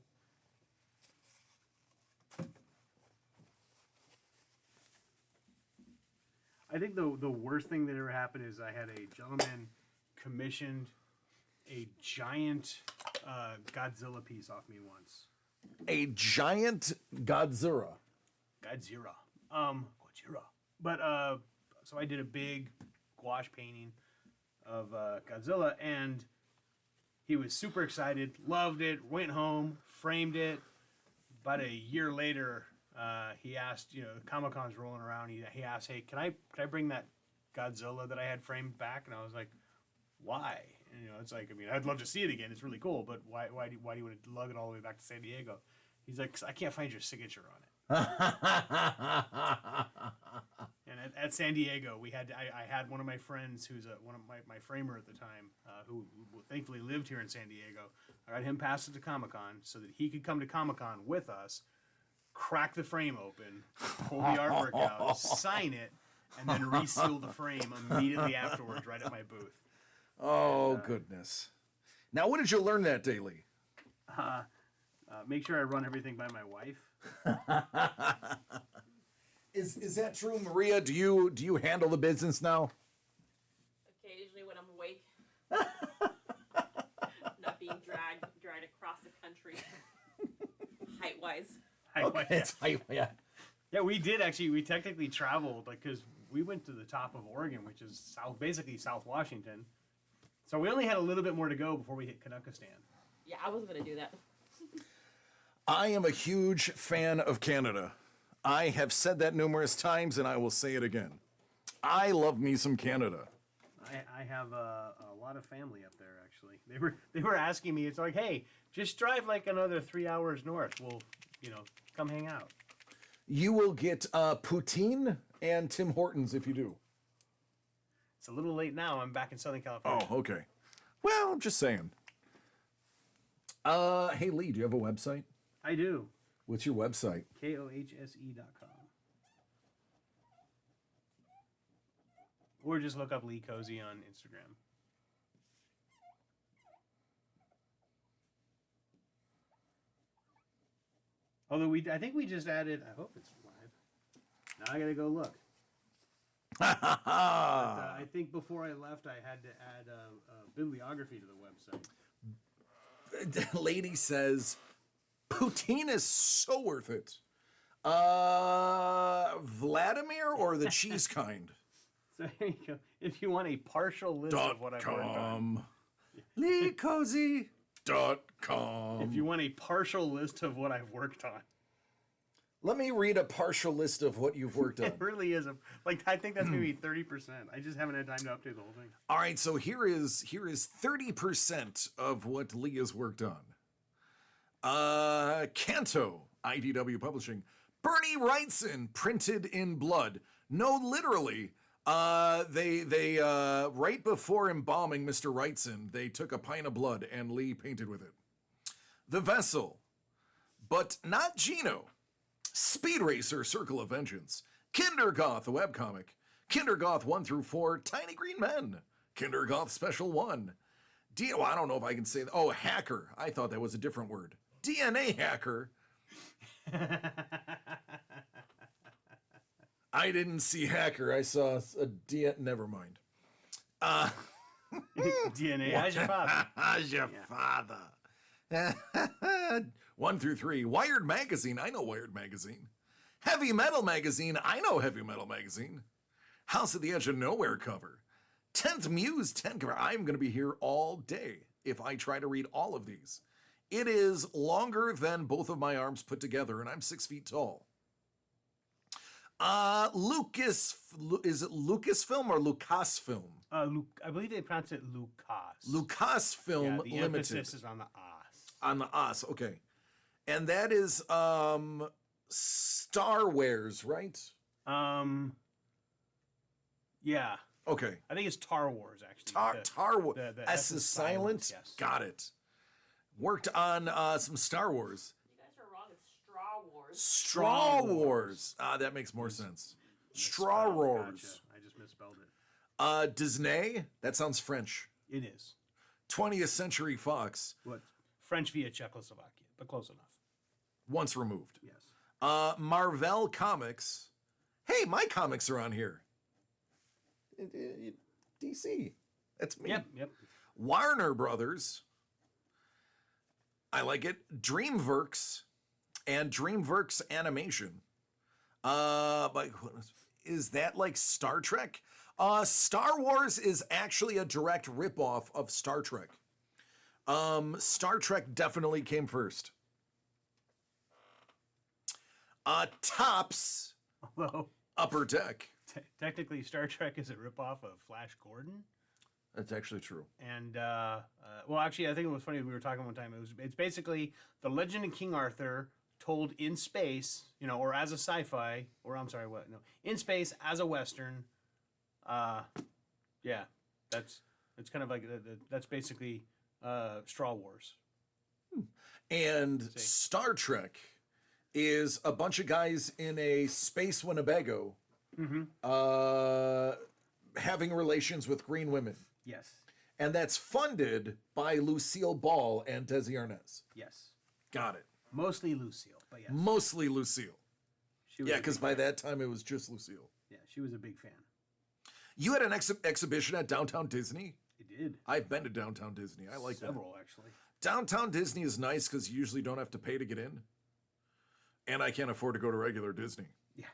B: I think the worst thing that ever happened is I had a gentleman commissioned a giant Godzilla piece off me once.
A: A giant Godzilla.
B: Godzilla. Godzilla. But so I did a big gouache painting of Godzilla, and he was super excited, loved it, went home, framed it. About a year later, he asked, Comic-Con's rolling around. He asked, "Hey, can I bring that Godzilla that I had framed back?" And I was like, "Why?" And, it's like, I'd love to see it again. It's really cool, but why do you want to lug it all the way back to San Diego? He's like, "'Cause I can't find your signature on it." And at San Diego, I had one of my friends who's one of my framer at the time, who thankfully lived here in San Diego. I got him passed it to Comic-Con so that he could come to Comic-Con with us, crack the frame open, pull the artwork out, sign it, and then reseal the frame immediately afterwards right at my booth.
A: Oh, goodness. Now, what did you learn that day, Lee?
B: Make sure I run everything by my wife.
A: Is that true, Maria? Do you handle the business now?
C: Occasionally when I'm awake. Not being dragged across the country. Height-wise.
A: Yeah.
B: Yeah, we did actually. We technically traveled, because we went to the top of Oregon, which is basically South Washington. So we only had a little bit more to go before we hit Canuckistan.
C: Yeah, I wasn't going to do that.
A: I am a huge fan of Canada. I have said that numerous times, and I will say it again. I love me some Canada.
B: I have a lot of family up there, actually. They were asking me, it's like, "Hey, just drive like another 3 hours north. We'll, come hang out."
A: You will get poutine and Tim Hortons if you do.
B: It's a little late now. I'm back in Southern California.
A: Oh, okay. Well, I'm just saying. Hey, Lee, do you have a website?
B: I do.
A: What's your website?
B: kohse.com. Or just look up Lee Kohse on Instagram. Although I think we just added, I hope it's live. Now I gotta go look. But, I think before I left, I had to add a bibliography to the website.
A: Lady says, poutine is so worth it. Vladimir or the cheese kind?
B: So here you go. If you want a partial list of what I've worked on.
A: LeeKozy.com.
B: If you want a partial list of what I've worked on.
A: Let me read a partial list of what you've worked on.
B: It really is. I think that's maybe 30%. I just haven't had time to update the whole thing.
A: All right, so here is 30% of what Lee has worked on. Canto, IDW Publishing. Bernie Wrightson, Printed in Blood. No, literally. They right before embalming Mr. Wrightson, they took a pint of blood and Lee painted with it. The Vessel, but not Gino. Speed Racer, Circle of Vengeance. Kindergoth, a webcomic. Kindergoth 1 through 4, Tiny Green Men. Kindergoth Special 1. I don't know if I can say that. Oh, Hacker. I thought that was a different word. DNA Hacker. I didn't see Hacker. I saw a never mind.
B: DNA. How's your father?
A: How's your father? 1 through 3. Wired Magazine. I know Wired Magazine. Heavy Metal Magazine. I know Heavy Metal Magazine. House at the Edge of Nowhere cover. 10th Muse 10 cover. I'm going to be here all day if I try to read all of these. It is longer than both of my arms put together, and I'm 6 feet tall. Lucas, is it Lucasfilm or Lucasfilm?
B: I believe they pronounce it Lucas.
A: Lucasfilm
B: the
A: Limited.
B: emphasis is on the os.
A: On the os, okay. And that is Star Wars, right?
B: Yeah.
A: Okay.
B: I think it's Tar Wars, actually.
A: Tar Wars.
B: The
A: S is silent.
B: Yes.
A: Got it. Worked on some Star Wars.
C: You guys are wrong. It's Straw Wars.
A: Straw Wars. That makes more sense. Straw Wars.
B: Gotcha. I just misspelled it.
A: Disney. That sounds French.
B: It is.
A: 20th Century Fox.
B: What? French via Czechoslovakia, but close enough.
A: Once removed.
B: Yes.
A: Marvel Comics. Hey, my comics are on here. DC. That's me.
B: Yep.
A: Warner Brothers. I like it. DreamWorks and DreamWorks Animation. But is that like Star Trek? Star Wars is actually a direct ripoff of Star Trek. Star Trek definitely came first. Tops
B: Although
A: Upper Deck.
B: technically Star Trek is a ripoff of Flash Gordon.
A: That's actually true.
B: And well, actually, I think it was funny. We were talking one time. It's basically the Legend of King Arthur told in space, or as a sci-fi, or I'm sorry, what? No, in space as a western. Yeah, it's kind of like that's basically Straw Wars.
A: And Star Trek is a bunch of guys in a space Winnebago having relations with green women.
B: Yes.
A: And that's funded by Lucille Ball and Desi Arnaz.
B: Yes.
A: Got it.
B: Mostly Lucille, but yes.
A: Mostly Lucille.
B: She was
A: Yeah,
B: a
A: because
B: big
A: by
B: fan.
A: that time it was just Lucille.
B: Yeah, she was a big fan.
A: You had an exhibition at Downtown Disney?
B: It did.
A: I've been to Downtown Disney. I like that.
B: Several, actually.
A: Downtown Disney is nice because you usually don't have to pay to get in. And I can't afford to go to regular Disney.
B: Yeah.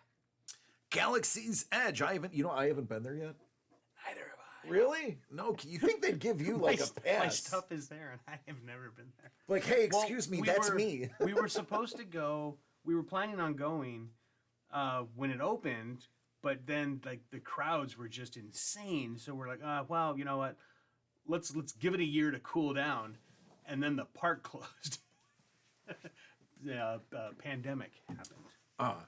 A: Galaxy's Edge. I haven't been there yet.
B: Neither have I.
A: Really? No, you think they'd give you like a pass?
B: My stuff is there, and I have never been there.
A: Like, hey,
B: Well,
A: excuse me,
B: we
A: that's
B: were-
A: me.
B: We were supposed to go. We were planning on going when it opened, but then like the crowds were just insane. So we're like, well, you know what? Let's give it a year to cool down, and then the park closed. The pandemic happened.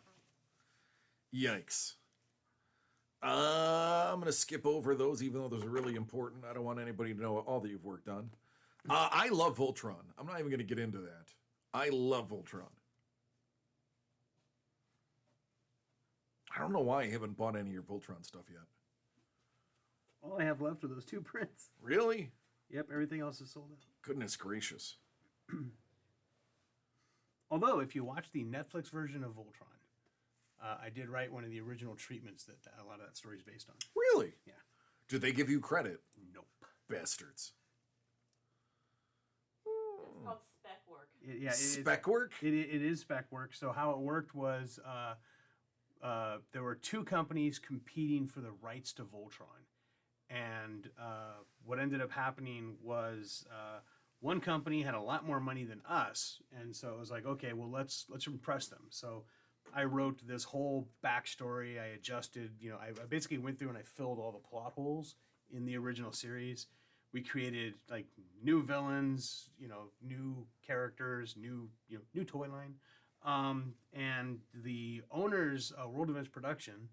A: Yikes. I'm going to skip over those, even though those are really important. I don't want anybody to know all that you've worked on. I love Voltron. I'm not even going to get into that. I love Voltron. I don't know why I haven't bought any of your Voltron stuff yet.
B: All I have left are those 2 prints.
A: Really?
B: Yep, everything else is sold out.
A: Goodness gracious.
B: Although, if you watch the Netflix version of Voltron, I did write one of the original treatments that a lot of that story is based on.
A: Really?
B: Yeah.
A: Did they give you credit?
B: Nope.
A: Bastards.
C: It's called spec work.
A: Spec work?
B: It is spec work. So how it worked was there were 2 companies competing for the rights to Voltron, and what ended up happening was one company had a lot more money than us, and so it was like, okay, well let's impress them. So I wrote this whole backstory. I adjusted, I basically went through and I filled all the plot holes in the original series. We created like new villains, new characters, new toy line. And the owners, World Events Production,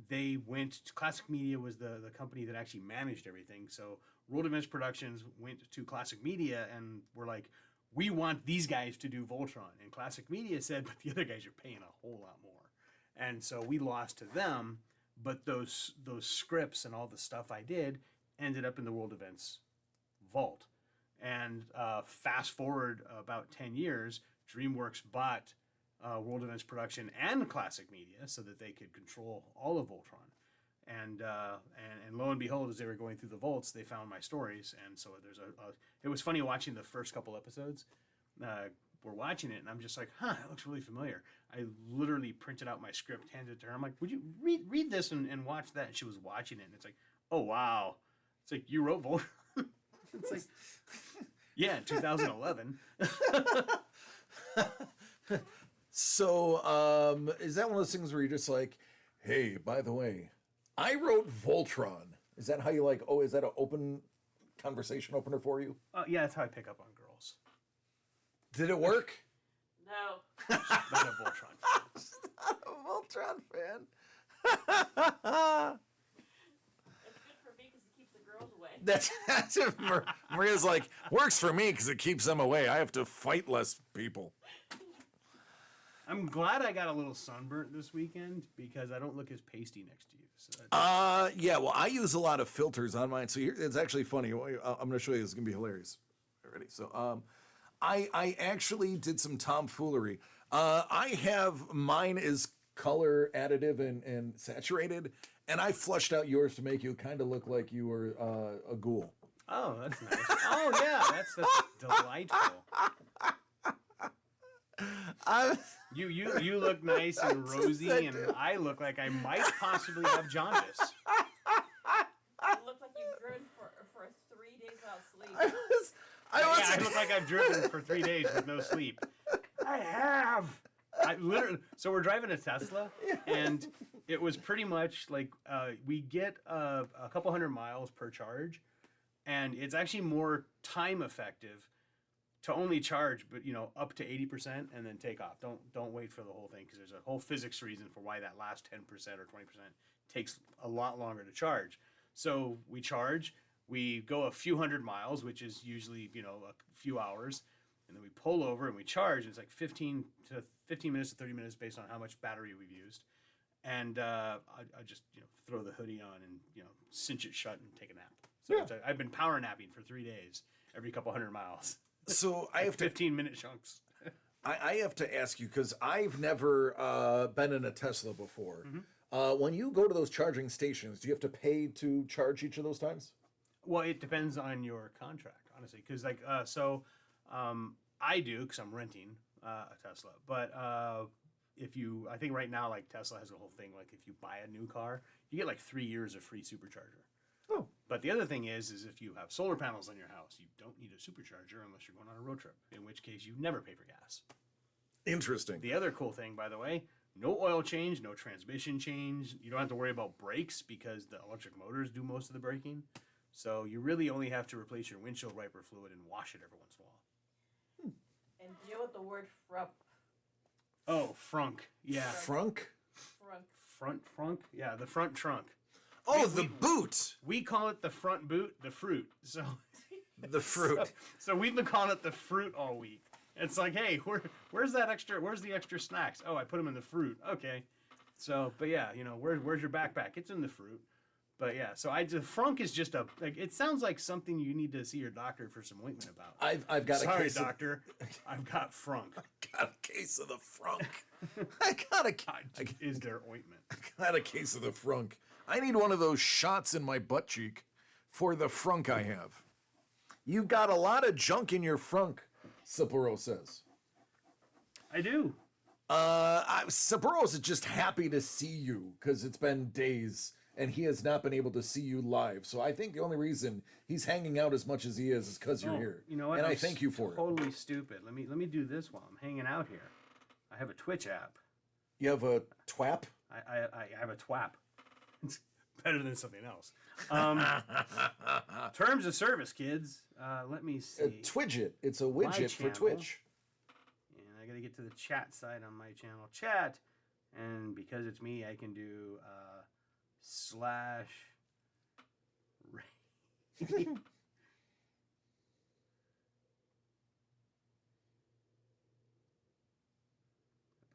B: they went to Classic Media was the company that actually managed everything. So World Events Productions went to Classic Media and were like, we want these guys to do Voltron. And Classic Media said, but the other guys are paying a whole lot more. And so we lost to them, but those scripts and all the stuff I did ended up in the World Events vault. And fast forward about 10 years, DreamWorks bought World Events Production and Classic Media so that they could control all of Voltron. And lo and behold, as they were going through the vaults, they found my stories. And so there's it was funny watching the first couple episodes. We're watching it, and I'm just like, that looks really familiar. I literally printed out my script, handed it to her. I'm like, would you read this and watch that? And she was watching it, and it's like, oh, wow. It's like, you wrote Voltron? It's like, yeah, 2011.
A: So, is that one of those things where you're just like, hey, by the way, I wrote Voltron. Is that how you is that an open conversation opener for you?
B: Yeah, that's how I pick up on girls.
A: Did it work?
C: No.
B: Not a Voltron fan.
A: Not a Voltron fan.
C: It's good for me because it keeps the girls away.
A: That's if Maria's like, works for me because it keeps them away. I have to fight less people.
B: I'm glad I got a little sunburnt this weekend because I don't look as pasty next to you. So
A: Yeah, well, I use a lot of filters on mine. So here, it's actually funny. I'm going to show you. It's going to be hilarious. Ready? So, I actually did some tomfoolery. I have mine is color additive and saturated, and I flushed out yours to make you kind of look like you were a ghoul.
B: Oh, that's nice. Oh yeah, that's delightful. You look nice and rosy, and I look like I might possibly have jaundice.
C: It looks like you've driven for 3 days without sleep.
B: I look like I've driven for 3 days with no sleep. I have. I literally. So we're driving a Tesla, and it was pretty much like we get a couple hundred miles per charge, and it's actually more time effective to only charge, but up to 80% and then take off. Don't wait for the whole thing, because there's a whole physics reason for why that last 10% or 20% takes a lot longer to charge. So we charge, we go a few hundred miles, which is usually a few hours, and then we pull over and we charge. And it's like 15 minutes to 30 minutes based on how much battery we've used. And I just throw the hoodie on and cinch it shut and take a nap. So I've been power napping for 3 days every couple hundred miles.
A: So I have
B: 15-minute chunks.
A: I have to ask you, because I've never been in a Tesla before. When you go to those charging stations, do you have to pay to charge each of those times?
B: Well, it depends on your contract, honestly. Because I do, because I'm renting a Tesla. But I think right now, like Tesla has a whole thing, like if you buy a new car, you get like 3 years of free supercharger.
A: Oh.
B: But the other thing is if you have solar panels on your house, you don't need a supercharger unless you're going on a road trip, in which case you never pay for gas.
A: Interesting.
B: The other cool thing, by the way, no oil change, no transmission change. You don't have to worry about brakes because the electric motors do most of the braking. So you really only have to replace your windshield wiper fluid and wash it every once in a while.
C: And deal with the word frup.
B: Oh, frunk. Yeah.
A: Frunk?
B: Front? Yeah, the front trunk.
A: Oh, the boot.
B: We call it the front boot, the fruit. So
A: the fruit.
B: So we've been calling it the fruit all week. It's like, hey, where's the extra snacks? Oh, I put them in the fruit. Okay. So, but yeah, where's your backpack? It's in the fruit. But yeah, so the frunk is just it sounds like something you need to see your doctor for some ointment about.
A: I've got
B: Sorry,
A: a case
B: doctor. I've got frunk.
A: I got a case of the frunk.
B: Is there ointment?
A: I got a case of the frunk. I need one of those shots in my butt cheek for the frunk I have. You've got a lot of junk in your frunk, Sapporo says.
B: I do.
A: Sapporo's is just happy to see you because it's been days and he has not been able to see you live. So I think the only reason he's hanging out as much as he is because you're here.
B: You know what?
A: And I thank you for it.
B: Totally stupid. Let me do this while I'm hanging out here. I have a Twitch app.
A: You have a twap?
B: I have a twap. It's better than something else. Terms of service, kids. Let me see.
A: A Twidget. It's a widget for Twitch.
B: And I got to get to the chat side on my channel. Chat. And because it's me, I can do / I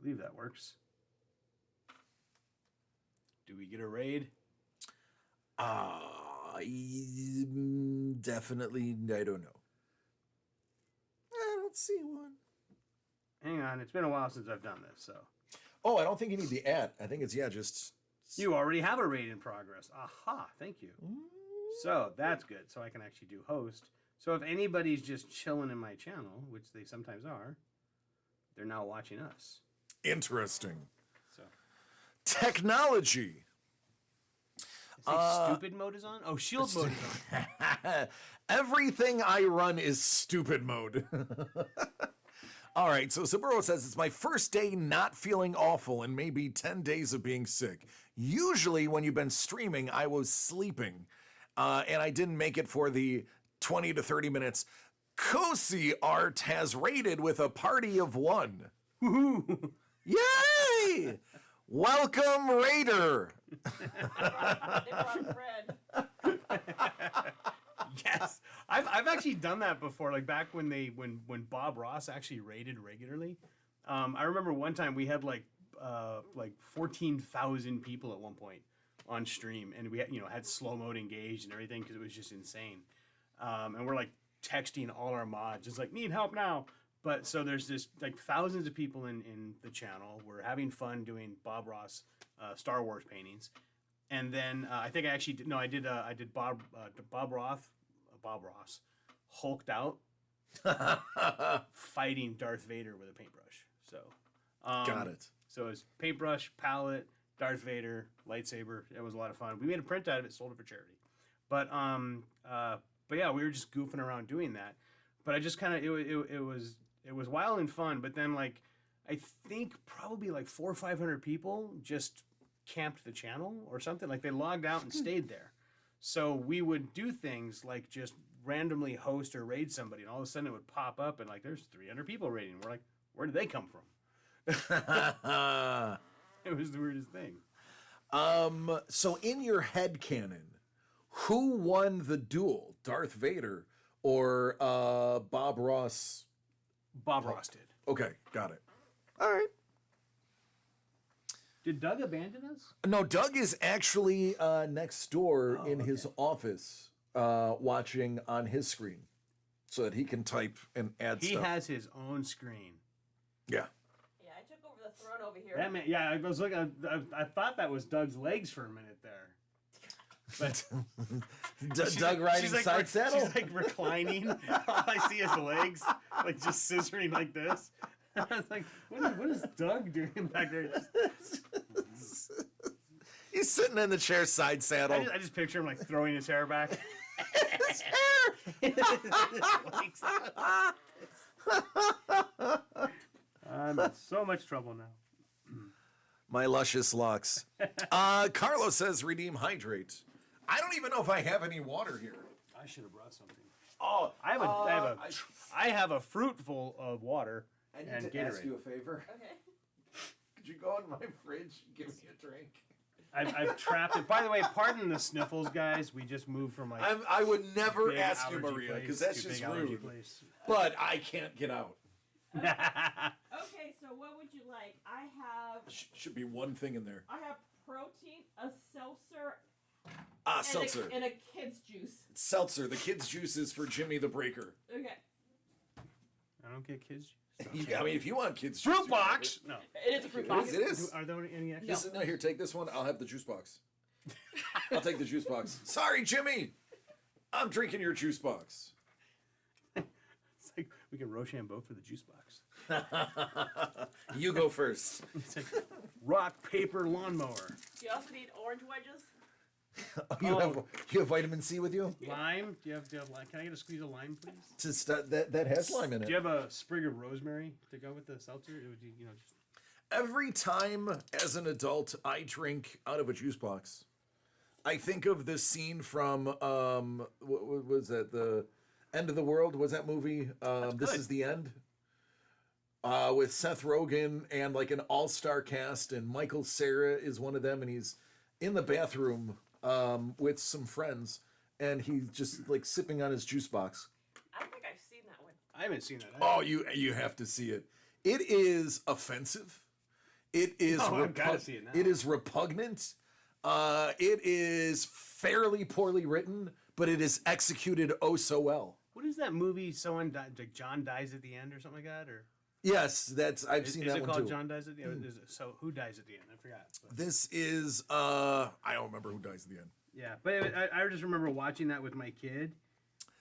B: believe that works. Do we get a raid?
A: Definitely, I don't know. I don't see one.
B: Hang on, it's been a while since I've done this, so.
A: Oh, I don't think you need the @ I think it's, just...
B: You already have a raid in progress. Aha, thank you. So, that's good. So I can actually do host. So if anybody's just chilling in my channel, which they sometimes are, they're now watching us.
A: Interesting.
B: So.
A: Technology.
B: Stupid mode is on? Oh, shield mode is on.
A: Everything I run is stupid mode. All right, so Sapporo says, it's my first day not feeling awful and maybe 10 days of being sick. Usually when you've been streaming, I was sleeping, and I didn't make it for the 20 to 30 minutes. Kohse Art has raided with a party of 1.
B: Woohoo!
A: Yay! Welcome, Raider.
B: Yes, I've actually done that before. Like back when when Bob Ross actually raided regularly. I remember one time we had like 14,000 people at one point on stream, and we had slow mode engaged and everything because it was just insane. And we're like texting all our mods, just like, need help now. But so there's this like thousands of people in the channel. We're having fun doing Bob Ross Star Wars paintings, and then I think I actually did, no I did Bob Ross hulked out fighting Darth Vader with a paintbrush. So
A: Got it.
B: So it's paintbrush, palette, Darth Vader, lightsaber. It was a lot of fun. We made a print out of it, sold it for charity. But yeah, we were just goofing around doing that. But I just kind of it was wild and fun. But then like I think probably like 400 or 500 people just camped the channel or something. Like they logged out and stayed there. So we would do things like just randomly host or raid somebody, and all of a sudden it would pop up and like there's 300 people raiding. We're like, where did they come from? It was the weirdest thing.
A: So in your head canon, who won the duel, Darth Vader or Bob Ross?
B: Bob Ross did.
A: Okay, got it. All right.
B: Did Doug abandon us?
A: No, Doug is actually next door in his office watching on his screen so that he can type and add
B: He
A: stuff.
B: has his own screen.
A: Yeah.
C: Yeah, I took over the throne over here.
B: That man, yeah, I was looking. I thought that was Doug's legs for a minute there. But
A: Doug riding
B: she's like,
A: side saddle?
B: She's like reclining. All I see is legs, like just scissoring like this. I was like, what is Doug doing back there?
A: He's sitting in the chair side saddle.
B: I just picture him like throwing his hair back.
A: His hair!
B: I'm in so much trouble now.
A: My luscious locks. Carlos says redeem hydrate. I don't even know if I have any water here.
B: I should have brought something.
A: Oh,
B: I have a fruit full of water.
A: I need
B: and
A: to
B: Gatorade.
A: ask you a favor.
C: Okay.
A: Could you go in my fridge and give me a drink?
B: I've trapped it. By the way, pardon the sniffles, guys. We just moved from like
A: I would never
B: big
A: ask you,
B: allergy
A: Maria,
B: place
A: because that's
B: to
A: just
B: big allergy
A: rude.
B: place.
A: But I can't get out.
C: Okay, so what would you like? I have
A: Should be one thing in there.
C: protein, a seltzer,
A: Seltzer.
C: and a kid's juice.
A: Seltzer. The kids' juice is for Jimmy the Breaker.
C: Okay.
B: I don't get kids.
A: I mean, if you want kids' juice.
B: Fruit box. No.
C: It is a fruit
A: It
C: box.
A: is. It is.
B: Are there any extra?
A: Listen, no, here, take this one. I'll have the juice box. I'll take the juice box. Sorry, Jimmy. I'm drinking your juice box.
B: It's like we can Rochambeau for the juice box.
A: You go first.
B: It's like rock, paper, lawnmower.
C: You also need orange wedges.
A: You have vitamin C with you?
B: Lime? Do you have lime? Can I get a squeeze of lime, please?
A: Just that has lime in
B: Do
A: it.
B: you have a sprig of rosemary to go with the seltzer? It would, just...
A: Every time as an adult I drink out of a juice box, I think of this scene from what was that? The End of the World? Was that movie? This
B: good.
A: Is the End. With Seth Rogen and like an all-star cast, and Michael Cera is one of them, and he's in the bathroom with some friends, and he's just like sipping on his juice box.
C: I don't think I've seen that one.
B: I haven't seen that.
A: Oh, you have to see it. It is offensive. It is.
B: I've gotta see it now.
A: It is repugnant. It is fairly poorly written, but it is executed oh so well.
B: What is that movie? Someone died, like John dies at the end or something like that, or
A: Yes, I've seen
B: is
A: that
B: it
A: one
B: called
A: too.
B: John dies at the end? So who dies at the end? I forgot. But,
A: This is I don't remember who dies at the end.
B: yeah, but I just remember watching that with my kid,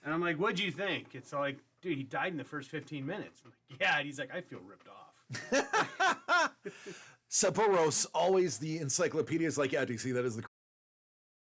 B: and I'm like, "What'd you think?" It's like, dude, he died in the first 15 minutes. I'm like, yeah, and he's like, I feel ripped off.
A: Saporos, always the encyclopedia is like, yeah, do you see that as the